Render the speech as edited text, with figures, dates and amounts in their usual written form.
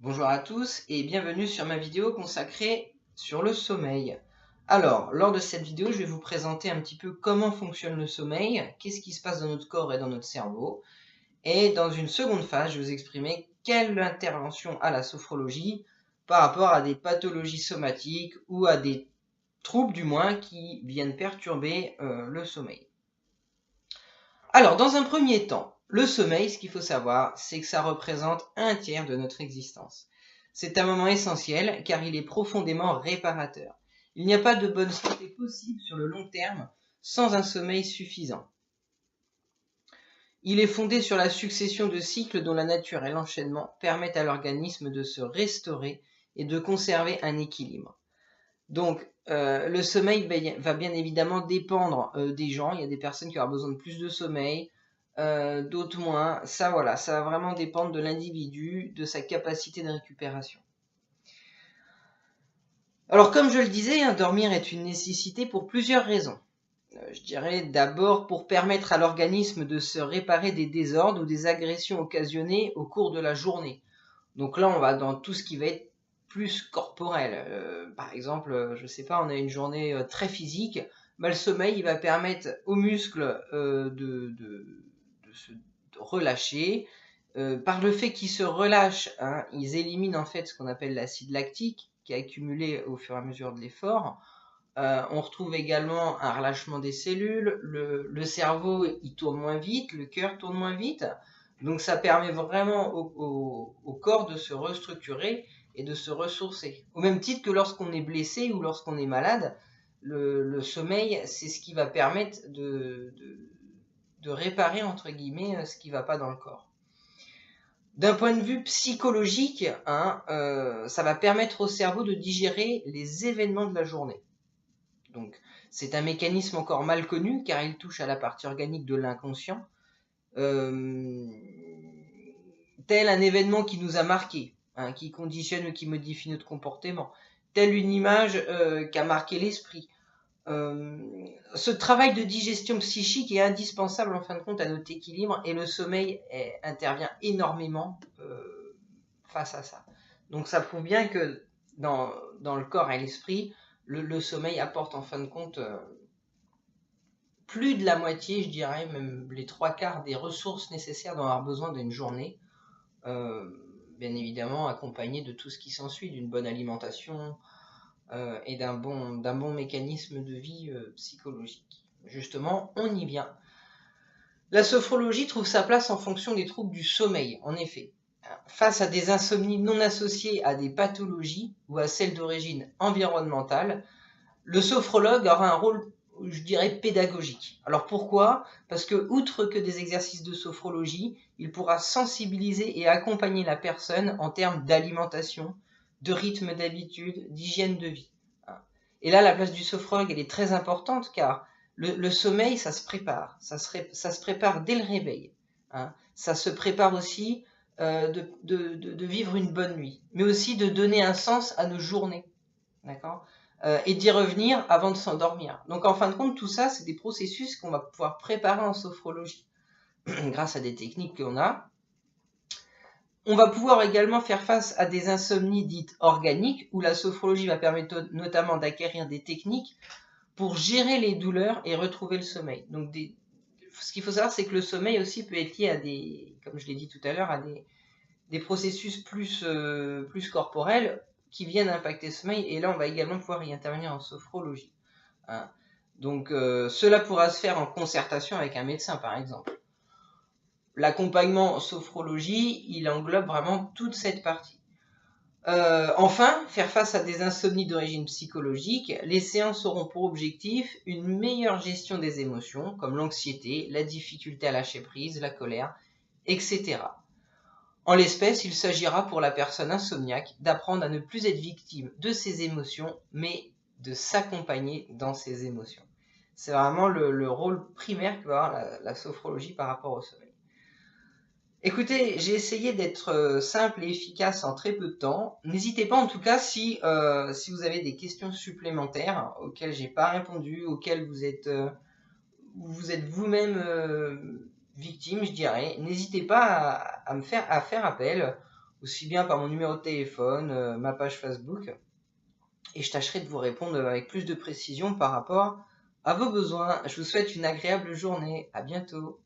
Bonjour à tous et bienvenue sur ma vidéo consacrée sur le sommeil. Alors, lors de cette vidéo, je vais vous présenter un petit peu comment fonctionne le sommeil, qu'est-ce qui se passe dans notre corps et dans notre cerveau. Et dans une seconde phase, je vais vous exprimer quelle intervention a la sophrologie par rapport à des pathologies somatiques ou à des troubles du moins qui viennent perturber le sommeil. Alors, dans un premier temps, le sommeil, ce qu'il faut savoir, c'est que ça représente un tiers de notre existence. C'est un moment essentiel car il est profondément réparateur. Il n'y a pas de bonne santé possible sur le long terme sans un sommeil suffisant. Il est fondé sur la succession de cycles dont la nature et l'enchaînement permettent à l'organisme de se restaurer et de conserver un équilibre. Donc, le sommeil va bien évidemment dépendre des gens. Il y a des personnes qui auront besoin de plus de sommeil, d'autres moins. Ça, voilà, ça va vraiment dépendre de l'individu, de sa capacité de récupération. Alors, comme je le disais, hein, dormir est une nécessité pour plusieurs raisons. Je dirais d'abord pour permettre à l'organisme de se réparer des désordres ou des agressions occasionnées au cours de la journée. Donc là, on va dans tout ce qui va être plus corporel. Par exemple, je sais pas, on a une journée très physique, bah, le sommeil il va permettre aux muscles de se relâcher. Par le fait qu'ils se relâchent, hein, ils éliminent en fait ce qu'on appelle l'acide lactique qui est accumulé au fur et à mesure de l'effort. On retrouve également un relâchement des cellules, le cerveau il tourne moins vite, le cœur tourne moins vite, donc ça permet vraiment au corps de se restructurer et de se ressourcer. Au même titre que lorsqu'on est blessé ou lorsqu'on est malade, le sommeil c'est ce qui va permettre de réparer entre guillemets ce qui ne va pas dans le corps. D'un point de vue psychologique, hein, ça va permettre au cerveau de digérer les événements de la journée. Donc, c'est un mécanisme encore mal connu car il touche à la partie organique de l'inconscient, euh, tel un événement qui nous a marqué, hein, qui conditionne ou qui modifie notre comportement, telle une image qui a marqué l'esprit. Euh, Ce travail de digestion psychique est indispensable en fin de compte à notre équilibre et le sommeil intervient énormément face à ça. Donc ça prouve bien que dans le corps et l'esprit, le sommeil apporte en fin de compte plus de la moitié, je dirais, même les trois quarts des ressources nécessaires dont on a besoin d'une journée, euh, bien évidemment accompagné de tout ce qui s'ensuit, d'une bonne alimentation et d'un bon mécanisme de vie psychologique. Justement, on y vient. La sophrologie trouve sa place en fonction des troubles du sommeil, en effet. Face à des insomnies non associées à des pathologies ou à celles d'origine environnementale, le sophrologue aura un rôle, je dirais, pédagogique. Alors pourquoi? Parce que, outre que des exercices de sophrologie, il pourra sensibiliser et accompagner la personne en termes d'alimentation, de rythme d'habitude, d'hygiène de vie. Et là, la place du sophrologue, elle est très importante car le sommeil, ça se prépare. Ça se prépare dès le réveil. Hein. Ça se prépare aussi de vivre une bonne nuit, mais aussi de donner un sens à nos journées. D'accord, et d'y revenir avant de s'endormir. Donc en fin de compte, tout ça, c'est des processus qu'on va pouvoir préparer en sophrologie grâce à des techniques qu'on a. On va pouvoir également faire face à des insomnies dites organiques, où la sophrologie va permettre notamment d'acquérir des techniques pour gérer les douleurs et retrouver le sommeil. Donc ce qu'il faut savoir, c'est que le sommeil aussi peut être lié à des, comme je l'ai dit tout à l'heure, à des processus plus corporels qui viennent impacter le sommeil. Et là, on va également pouvoir y intervenir en sophrologie. Hein. Donc, cela pourra se faire en concertation avec un médecin, par exemple. L'accompagnement en sophrologie, il englobe vraiment toute cette partie. Enfin, faire face à des insomnies d'origine psychologique, les séances auront pour objectif une meilleure gestion des émotions, comme l'anxiété, la difficulté à lâcher prise, la colère, etc. En l'espèce, il s'agira pour la personne insomniaque d'apprendre à ne plus être victime de ses émotions, mais de s'accompagner dans ses émotions. C'est vraiment le rôle primaire que va avoir la sophrologie par rapport au sommeil. Écoutez, j'ai essayé d'être simple et efficace en très peu de temps. N'hésitez pas en tout cas si vous avez des questions supplémentaires auxquelles j'ai pas répondu, auxquelles vous êtes vous-même victime, je dirais. N'hésitez pas à faire appel. aussi bien par mon numéro de téléphone, ma page Facebook, et je tâcherai de vous répondre avec plus de précision par rapport à vos besoins. Je vous souhaite une agréable journée. À bientôt.